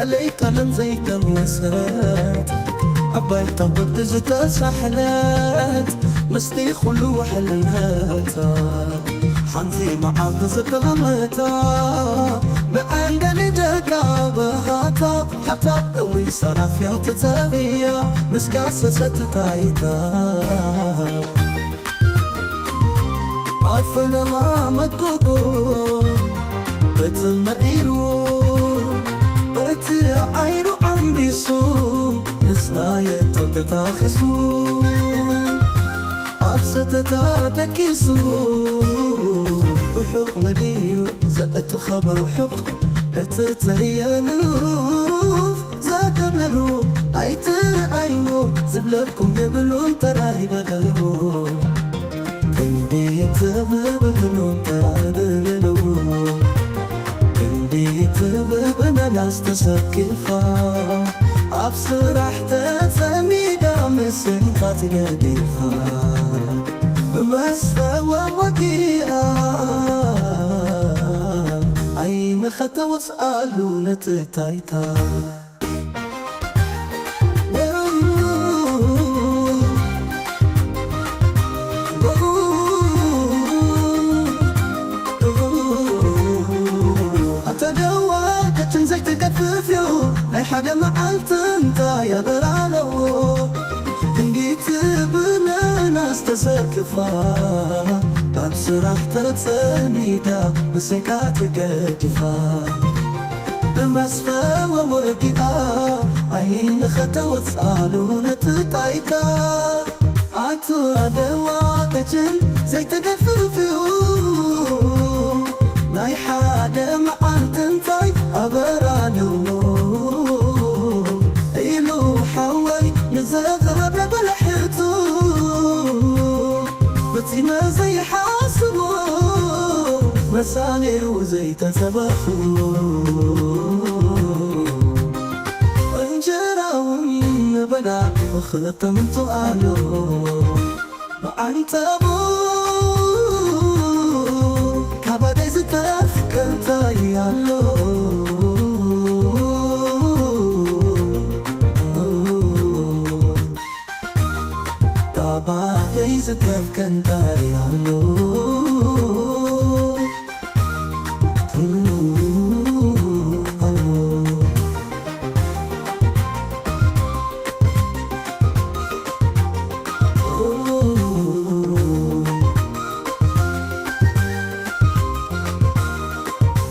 خليك أنا زيت الوسات عباي طبت زتا سحلات مستي خلو حلناتا حنزي معاك زتا غمتا بعندني دقا بهاتا حتى قوي صرف يا تتابيا مسكاسة ستتايتا عفنا ما مدقوقو بتل مديرو بتل عيرو عم بيسو نسلاية تتاخسو عفسة تتاكسو وحق مدير زقت خبر وحق اتتريا نروف زاك مروف عيتر عينو زبلكم قبلون تراهي بقلبو كندي تببلون تراهي بقلبو كندي تببنا ناس تسكفا عفسر احتسمي دامسن خاطي قديفا بمسفى ووكيئا أي مخطى واسألوا نتتايتا أتدوى كتنزك تكففيو أي حاجة معلت انت يا برالو تنجيت بنا ناس تسكفا بسرعة ترتسني دا مسكات قدفا بمسفى ومرقئا عين خطا واسألوا نتتايكا عطو عدواتجن زي تقففيو ناي حادة معان تنتاي أبرانو إلو حوي نزغرب بالحيطو بتينا زي حاسبو مساني وزي تسبخو انجرا ونبنا وخلط من طقالو معاني تابو كابا زتاف كنتاي يالو كابا زتاف كنتاي يالو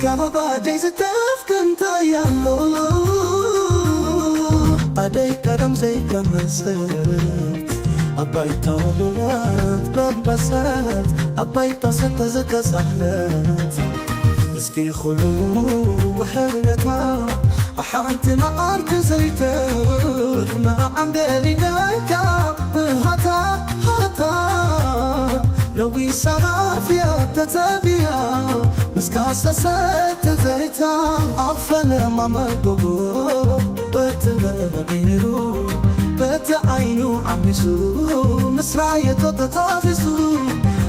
كابا زتاف كنتاي يالو أدي كرم زي كمسات أباي طولات ببسات أباي تصت زكا سحلات مسكي خلو وحرت ما أحرتنا أرض زيتر ما عم بالي نايكا هتا لو يسرف يا تتابيا مسكاسة ستتايتا عفنا ما مدقو بتل مغيرو بتعينو عم يسو مسراية تتافسو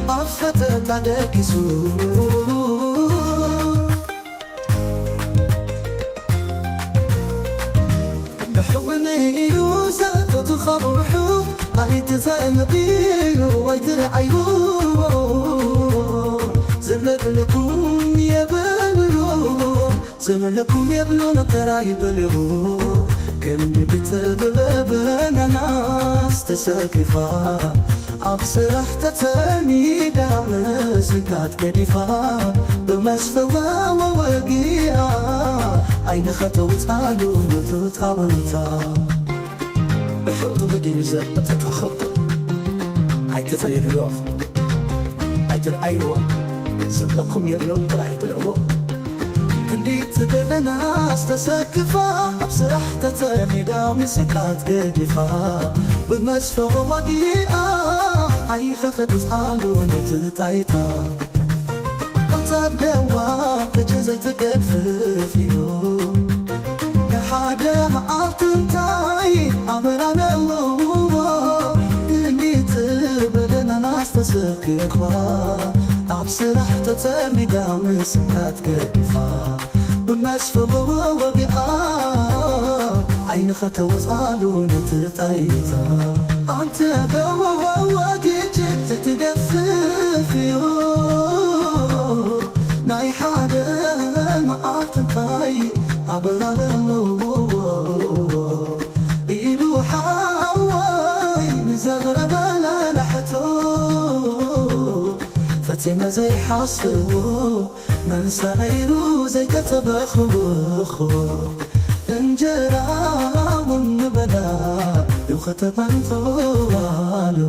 عفتت عدكسو بحبني يوزا تتخبر حب عيد زنبيرو ويدرعيو زملكم يبلو زملكم يبلو نتراي بلو كم بتبلبنا ناس تسكفا أبصر احتتني دام زكات كدفا بمسفوا ووقيا أين خطوت علو نثوت عملتا بحط بدي زبطة تخطط عيد تطير الوقف عيد الأيوة زملكم يبلو نتراي بلو كندي تبلنا ناس تسكفا أبصر احتتني دام زكات كدفا بمسفوا ووقيا أي خطوت علو نتتايتا تبدوا تجزي تكففيو يا حدا عطنتاي عبرنا الله اللي تبدنا ناس تسككوا عبصر حتى تمي دام سكات كفا بالناس فضوا وبقى عينخ توصالو نتطيتا أنت بواواجيت تتدففيو ناي حدا معاطنتاي عبرالو إلو حواي نزغرب لا لحتو فتما زي حصو منسى غيرو زي كتبخو انجرا من بدا يخطب انطوالو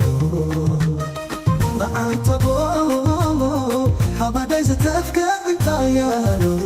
معان طبو حبا دايزة تفكا انتايالو